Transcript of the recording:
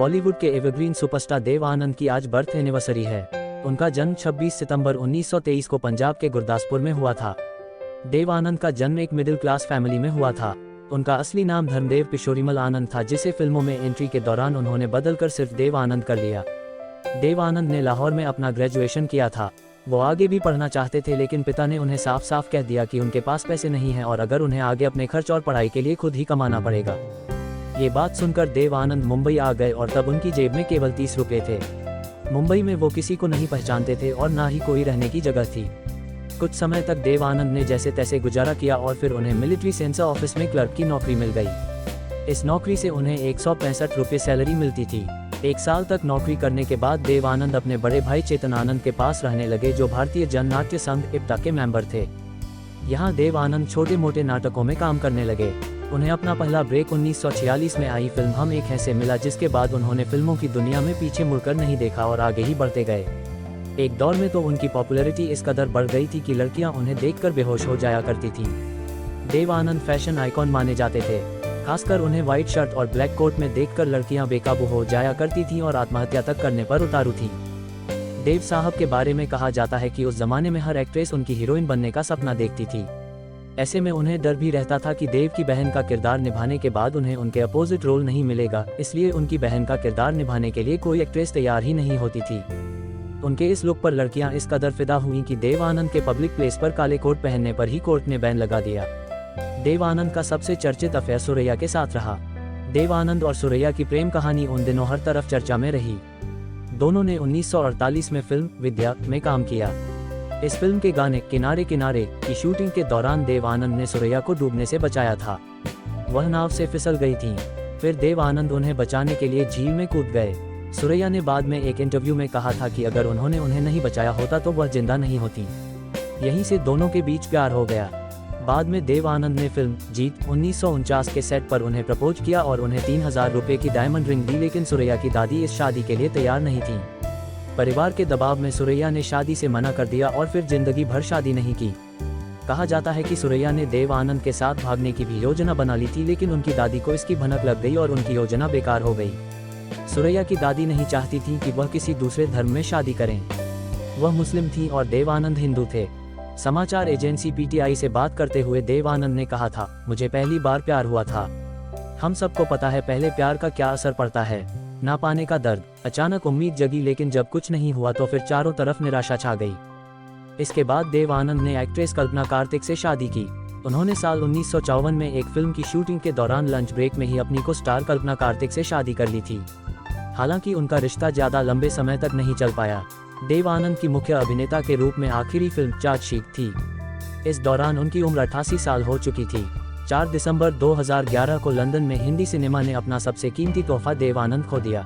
बॉलीवुड के evergreen superstar Dev Anand की आज बर्थ एनिवर्सरी है। उनका जन्म 26 सितंबर 1923 को पंजाब के गुरदासपुर में हुआ था। देव आनंद का जन्म एक मिडिल क्लास फैमिली में हुआ था। उनका असली नाम धर्मदेव किशोरीमल आनंद था, जिसे फिल्मों में एंट्री के दौरान उन्होंने बदलकर सिर्फ देव आनंद कर लिया। देव आनंद ने लाहौर में अपना ग्रेजुएशन किया था। वो आगे भी पढ़ना चाहते थे, लेकिन पिता ने उन्हें साफ साफ कह दिया कि उनके पास पैसे नहीं हैं और अगर उन्हें आगे अपने खर्च और पढ़ाई के लिए खुद ही कमाना पड़ेगा। ये बात सुनकर देव आनंद मुंबई आ गए और तब उनकी जेब में केवल 30 रुपये थे। मुंबई में वो किसी को नहीं पहचानते थे और ना ही कोई रहने की जगह थी। कुछ समय तक देव आनंद ने जैसे तैसे गुजारा किया और फिर उन्हें मिलिट्री सेंसर ऑफिस में क्लर्क की नौकरी मिल गई। इस नौकरी से उन्हें 165 रुपये सैलरी मिलती थी। 1 साल तक नौकरी करने के बाद देव आनंद अपने बड़े भाई चेतन आनंद के पास रहने लगे, जो भारतीय जन नाट्य संघ इप्टा के मेंबर थे। यहाँ देव आनंद छोटे मोटे नाटकों में काम करने लगे। उन्हें अपना पहला ब्रेक 1946 में आई फिल्म हम एक हैं से मिला, जिसके बाद उन्होंने फिल्मों की दुनिया में पीछे मुड़कर नहीं देखा और आगे ही बढ़ते गए। एक दौर में तो उनकी पॉपुलैरिटी इस कदर बढ़ गई थी कि लड़कियां उन्हें देखकर बेहोश हो जाया करती थीं। देव आनंद फैशन आइकॉन माने जाते थे। खासकर उन्हें व्हाइट शर्ट और ब्लैक कोट में देखकर लड़कियां बेकाबू हो जाया करती थीं और आत्महत्या तक करने पर उतारू थीं। देव साहब के बारे में कहा जाता है कि उस जमाने में हर एक्ट्रेस उनकी हीरोइन बनने का सपना देखती थी। ऐसे में उन्हें डर भी रहता था कि देव की बहन का किरदार निभाने के बाद उन्हें उनके अपोजिट रोल नहीं मिलेगा, इसलिए उनकी बहन का किरदार निभाने के लिए कोई एक्ट्रेस तैयार ही नहीं होती थी। उनके इस लुक पर लड़कियां इस कदर फिदा हुई कि देव आनंद के पब्लिक प्लेस पर काले कोट पहनने पर ही कोर्ट ने बैन लगा दिया। देव आनंद का सबसे चर्चित अफेयर सुरैया के साथ रहा। देव आनंद और सुरैया की प्रेम कहानी उन दिनों हर तरफ चर्चा में रही। दोनों ने 1948 में फिल्म विद्या में काम किया। इस फिल्म के गाने किनारे किनारे की शूटिंग के दौरान देव आनंद ने सुरैया को डूबने से बचाया था। वह नाव से फिसल गई थी। फिर देव आनंद उन्हें बचाने के लिए झील में कूद गए। सुरैया ने बाद में एक इंटरव्यू में कहा था कि अगर उन्होंने उन्हें नहीं बचाया होता तो वह जिंदा नहीं होती। यहीं से दोनों के बीच प्यार हो गया। बाद में देव आनंद ने फिल्म जीत 1949 के सेट पर उन्हें प्रपोज किया और उन्हें 3000 रुपये की डायमंड रिंग दी, लेकिन सुरैया की दादी इस शादी के लिए तैयार नहीं थी। परिवार के दबाव में सुरैया ने शादी से मना कर दिया और फिर जिंदगी भर शादी नहीं की। कहा जाता है कि सुरैया ने देव आनंद के साथ भागने की भी योजना बना ली थी, लेकिन उनकी दादी को इसकी भनक लग गई और उनकी योजना बेकार हो गई। सुरैया की दादी नहीं चाहती थी कि वह किसी दूसरे धर्म में शादी करें। वह मुस्लिम थी और देव आनंद हिंदू थे। समाचार एजेंसी पीटीआई से बात करते हुए देव आनंद ने कहा था, मुझे पहली बार प्यार हुआ था। हम सबको पता है पहले प्यार का क्या असर पड़ता है, ना पाने का दर्द। अचानक उम्मीद जगी, लेकिन जब कुछ नहीं हुआ तो फिर चारों तरफ निराशा छा गई। इसके बाद देव आनंद ने एक्ट्रेस कल्पना कार्तिक से शादी की। उन्होंने साल 1954 में एक फिल्म की शूटिंग के दौरान लंच ब्रेक में ही अपनी को स्टार कल्पना कार्तिक से शादी कर ली थी। हालांकि उनका रिश्ता ज्यादा लंबे समय तक नहीं चल पाया। देव आनंद की मुख्य अभिनेता के रूप में आखिरी फिल्म चार्जशीट थी। इस दौरान उनकी उम्र 88 साल हो चुकी थी। 4 दिसंबर 2011 को लंदन में हिंदी सिनेमा ने अपना सबसे कीमती तोहफा देव आनंद खो दिया।